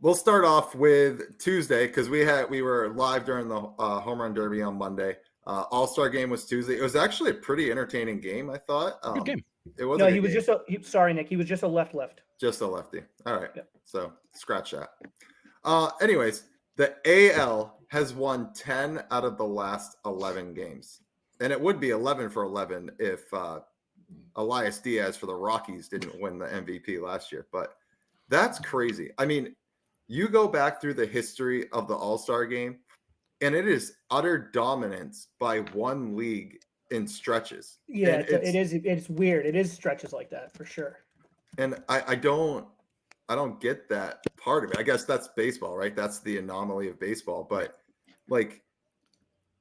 We'll start off with Tuesday because we were live during the home run derby on Monday. All-Star game was Tuesday. It was actually a pretty entertaining game, I thought. Good game. It was No, a he good was game. sorry, Nick. He was just a left. Just a lefty. All right. Yeah. So scratch that. Anyways, the AL has won 10 out of the last 11 games. And it would be 11 for 11 if Elias Diaz for the Rockies didn't win the MVP last year. But that's crazy. I mean, you go back through the history of the All-Star game, and it is utter dominance by one league in stretches. Yeah, And it is. It's weird. It is stretches like that for sure. And I don't get that part of it. I guess that's baseball, right? That's the anomaly of baseball. But like,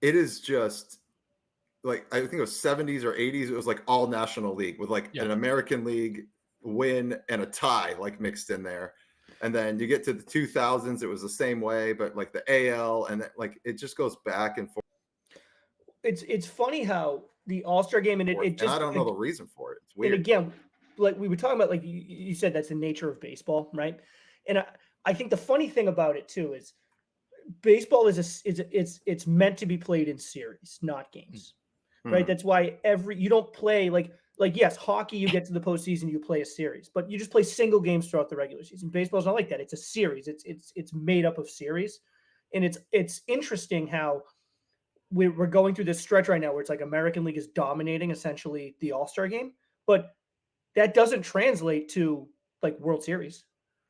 it is just like, I think it was 70s or 80s. It was like all National League with like an American League win and a tie like mixed in there. And then you get to the 2000s, it was the same way, but like the AL and like it just goes back and forth. It's funny how the All-Star game and it just, and I don't know the reason for it. It's weird. And again, like we were talking about, like you said, that's the nature of baseball, right? And I think the funny thing about it too is baseball it's meant to be played in series, not games, right? That's why you don't play like yes, hockey, you get to the postseason, you play a series, but you just play single games throughout the regular season. Baseball's not like that. It's a series. It's made up of series, and it's interesting how we're going through this stretch right now where it's like American League is dominating essentially the All-Star game, but that doesn't translate to like World Series,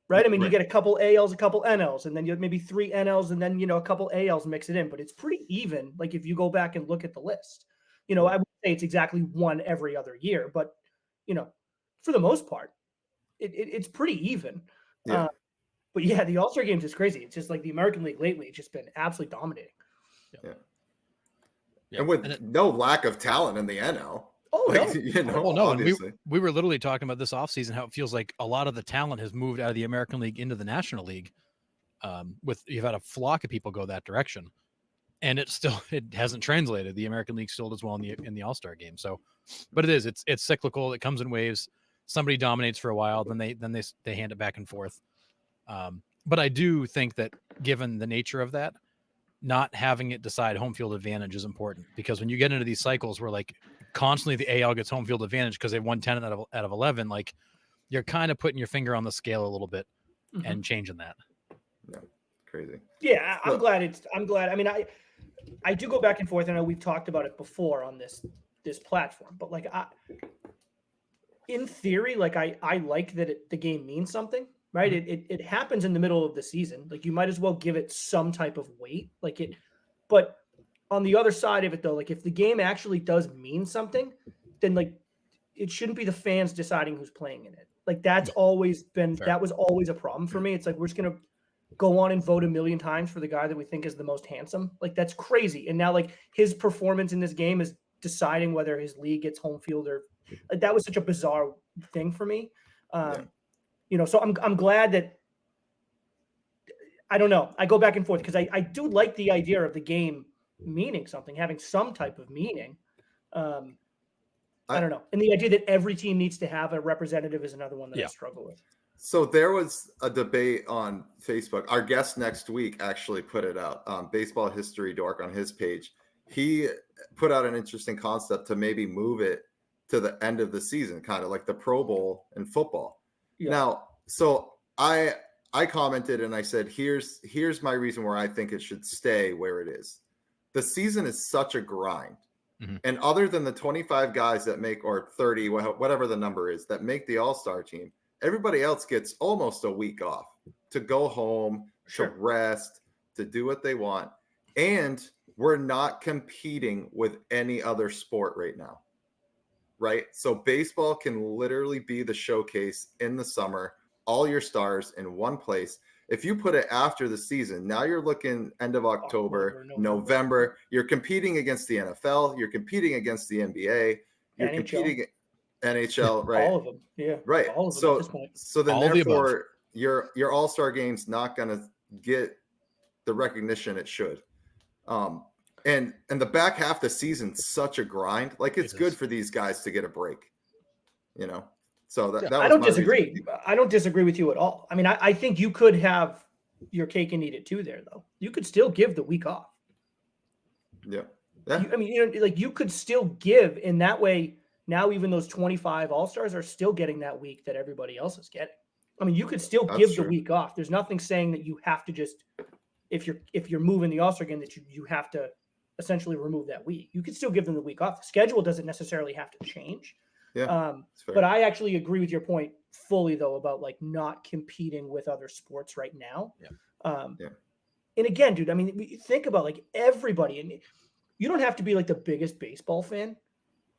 right? I mean, you get a couple ALs, a couple NLs, and then you have maybe 3 NLs, and then a couple ALs mix it in, but it's pretty even. Like if you go back and look at the list, I would say it's exactly one every other year, but for the most part, it's pretty even. Yeah. But yeah, the All-Star games is crazy. It's just like the American League lately, it's just been absolutely dominating. Yeah. And with no lack of talent in the NL. And we were literally talking about this offseason, how it feels like a lot of the talent has moved out of the American League into the National League. You've had a flock of people go that direction, and it hasn't translated. The American League still does well in the All-Star game. So, but it's cyclical. It comes in waves. Somebody dominates for a while, then they hand it back and forth. But I do think that given the nature of that, not having it decide home field advantage is important, because when you get into these cycles where like constantly the AL gets home field advantage because they won 10 out of 11, like you're kind of putting your finger on the scale a little bit and changing that. Yeah, crazy. Yeah, I'm glad. I mean, I do go back and forth. I know we've talked about it before on this platform, but like in theory, like I like that the game means something. Right. It happens in the middle of the season. Like you might as well give it some type of weight but on the other side of it though, like if the game actually does mean something, then like it shouldn't be the fans deciding who's playing in it. Like that's always been, that was always a problem for me. It's like, we're just going to go on and vote a million times for the guy that we think is the most handsome. Like that's crazy. And now like his performance in this game is deciding whether his league gets home field or like, that was such a bizarre thing for me. So I'm glad that, I don't know. I go back and forth because I do like the idea of the game meaning something, having some type of meaning. I don't know. And the idea that every team needs to have a representative is another one that I struggle with. So there was a debate on Facebook. Our guest next week actually put it out. Baseball History Dork on his page. He put out an interesting concept to maybe move it to the end of the season, kind of like the Pro Bowl in football. Yeah. Now, so I commented and I said, here's my reason where I think it should stay where it is. The season is such a grind. Mm-hmm. And other than the 25 guys that make, or 30, whatever the number is, that make the All-Star team, everybody else gets almost a week off to go home, to rest, to do what they want. And we're not competing with any other sport right now. Right? So baseball can literally be the showcase in the summer, all your stars in one place. If you put it after the season, now you're looking end of October, November. You're competing against the NFL. You're competing against the NBA. You're competing NHL, right? All of them. Yeah. Right. All of them at this point. So then therefore your All-Star game's not going to get the recognition it should. And the back half of the season's such a grind. Like it's good for these guys to get a break, So that I don't disagree. I don't disagree with you at all. I mean, I think you could have your cake and eat it too there, though. You could still give the week off. Yeah. You could still give in that way. Now, even those 25 All-Stars are still getting that week that everybody else is getting. I mean, you could still give the week off. There's nothing saying that you have to just, if you're moving the All-Star game, that you have to essentially remove that week. You could still give them the week off. The schedule doesn't necessarily have to change. Yeah. But I actually agree with your point fully, though, about like not competing with other sports right now. Yeah. And again, dude, I mean, think about like everybody, and you don't have to be like the biggest baseball fan,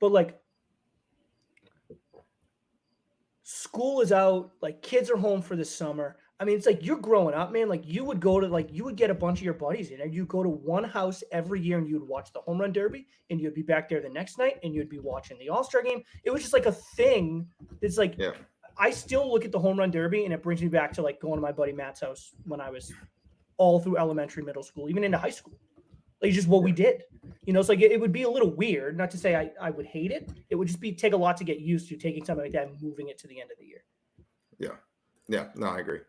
but like school is out, like kids are home for the summer. I mean, it's like you're growing up, man. Like you would get a bunch of your buddies in, and you go to one house every year, and you would watch the home run derby, and you'd be back there the next night, and you'd be watching the All-Star game. It was just like a thing. It's like, I still look at the home run derby, and it brings me back to like going to my buddy Matt's house when I was all through elementary, middle school, even into high school. Like just what we did, it's like, it would be a little weird, not to say I would hate it. It would just take a lot to get used to taking something like that and moving it to the end of the year. Yeah. No, I agree.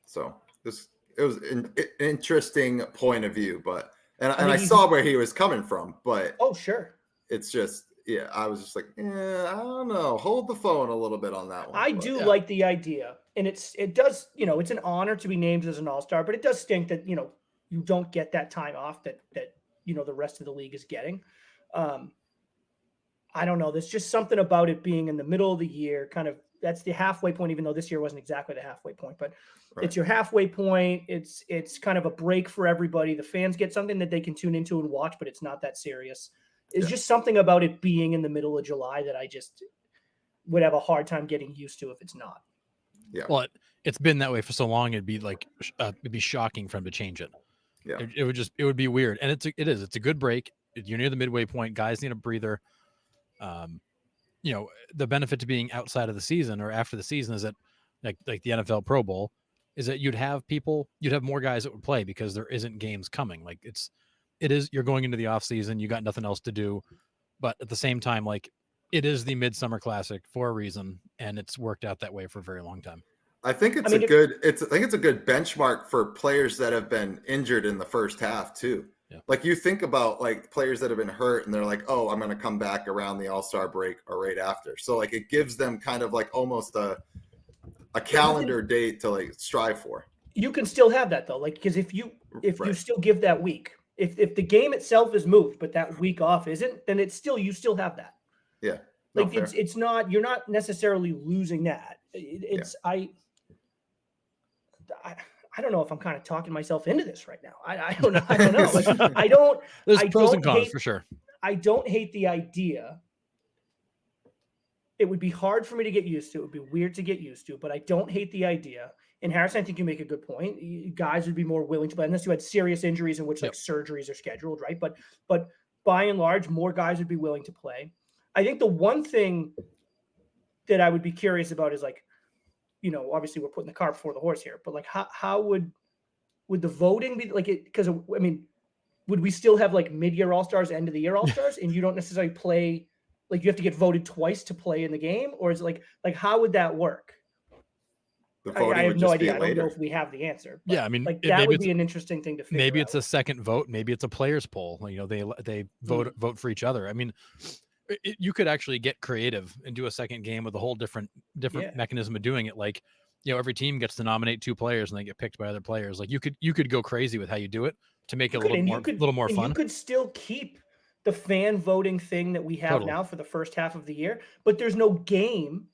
So it was an interesting point of view, but, I saw where he was coming from, but oh, sure. It's just, I was just like, I don't know. Hold the phone a little bit on that one. I do like the idea, and it does, it's an honor to be named as an All-Star, but it does stink that, you don't get that time off that the rest of the league is getting. I don't know. There's just something about it being in the middle of the year, kind of, that's the halfway point, even though this year wasn't exactly the halfway point, but It's your halfway point. It's kind of a break for everybody. The fans get something that they can tune into and watch, but it's not that serious. It's just something about it being in the middle of July that I just would have a hard time getting used to if it's not. Yeah. Well, it's been that way for so long. It'd be like, it'd be shocking for him to change it. Yeah. It would be weird. And it's a good break. You're near the midway point. Guys need a breather. The benefit to being outside of the season or after the season is that like the NFL Pro Bowl is that you'd have more guys that would play because there isn't games coming. Like you're going into the off season. You got nothing else to do, but at the same time, like it is the Midsummer Classic for a reason. And it's worked out that way for a very long time. I think it's a good benchmark for players that have been injured in the first half too. Yeah. Like you think about like players that have been hurt and they're like, oh, I'm going to come back around the All-Star break or right after. So like it gives them kind of like almost a calendar date to like strive for. You can still have that though. Like, because if you still give that week, if the game itself is moved, but that week off isn't, then you still have that. Yeah. Like it's not, you're not necessarily losing that. I don't know if I'm kind of talking myself into this right now. I don't know. Like, There's pros and cons for sure. I don't hate the idea. It would be hard for me to get used to. It would be weird to get used to, but I don't hate the idea. And Harrison, I think you make a good point. Guys would be more willing to play unless you had serious injuries in which like surgeries are scheduled, right? But by and large, more guys would be willing to play. I think the one thing that I would be curious about is like, obviously we're putting the cart before the horse here, but like how would the voting be like it? Because I mean, would we still have like mid-year All-Stars, end of the year All-Stars, and you don't necessarily play, like you have to get voted twice to play in the game, or is it like how would that work? I have no idea. I don't know if we have the answer. Yeah, I mean, like that would be an interesting thing to figure maybe out. It's a second vote. Maybe it's a players poll. They vote for each other. I mean, you could actually get creative and do a second game with a whole different mechanism of doing it. Like, every team gets to nominate two players and they get picked by other players. Like you could go crazy with how you do it to make it a little more fun. You could still keep the fan voting thing that we have now for the first half of the year, but there's no game.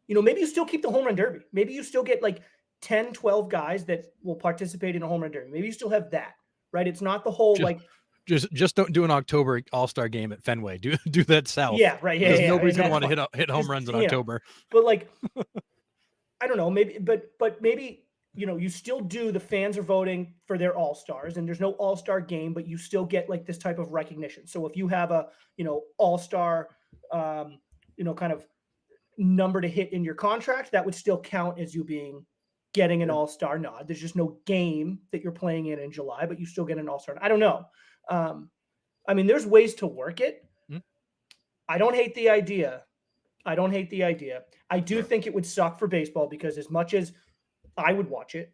Maybe you still keep the home run derby. Maybe you still get like 10, 12 guys that will participate in a home run derby. Maybe you still have that, right? It's not the whole Just don't do an October All-Star game at Fenway. Do that south. Yeah, right. Yeah, because nobody's gonna want to hit home runs in October. But like, I don't know. Maybe, but maybe you still do. The fans are voting for their All-Stars, and there's no All-Star game, but you still get like this type of recognition. So if you have a All-Star, kind of number to hit in your contract, that would still count as you getting an All-Star nod. There's just no game that you're playing in July, but you still get an All-Star. I don't know. I mean, there's ways to work it. I don't hate the idea. I do think it would suck for baseball because as much as I would watch it,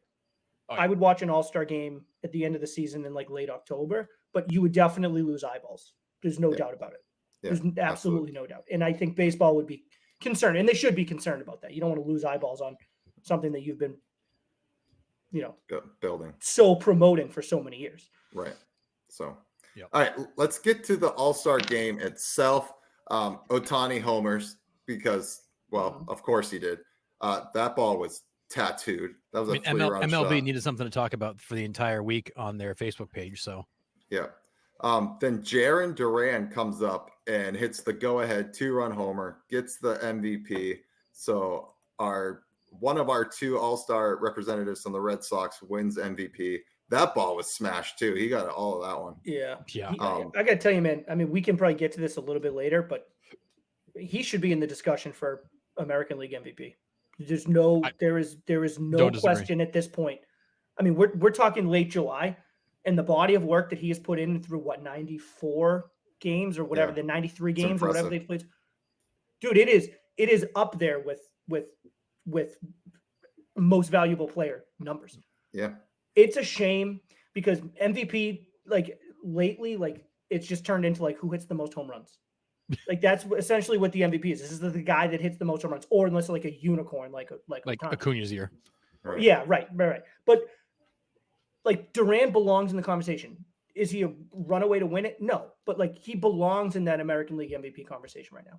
I would watch an All-Star game at the end of the season in like late October, but you would definitely lose eyeballs. There's no doubt about it. Yeah, There's absolutely no doubt. And I think baseball would be concerned, and they should be concerned about that. You don't want to lose eyeballs on something that you've been, building, so promoting for so many years. Right. So, Yep. All right, let's get to the All-Star game itself. Ohtani homers because, well, of course he did. That ball was tattooed. That was a three-run MLB shot. needed something to talk about for the entire week on their Facebook page. So, yeah. Then Jarren Duran comes up and hits the go-ahead 2-run homer, gets the MVP. So one of our 2 All-Star representatives from the Red Sox wins MVP. That ball was smashed too. He got all of that one. Yeah. Yeah. I got to tell you, man, I mean, we can probably get to this a little bit later, but he should be in the discussion for American League MVP. There is no question at this point. I mean, we're talking late July, and the body of work that he has put in through 94 games or whatever, the 93 games or whatever they've played. Dude, it is up there with most valuable player numbers. Yeah. It's a shame because MVP, like lately, like it's just turned into like who hits the most home runs. Like that's essentially what the MVP is. This is the guy that hits the most home runs, or unless like a unicorn, like Acuna's year. Right. Yeah, right. But like Duran belongs in the conversation. Is he a runaway to win it? No, but like he belongs in that American League MVP conversation right now.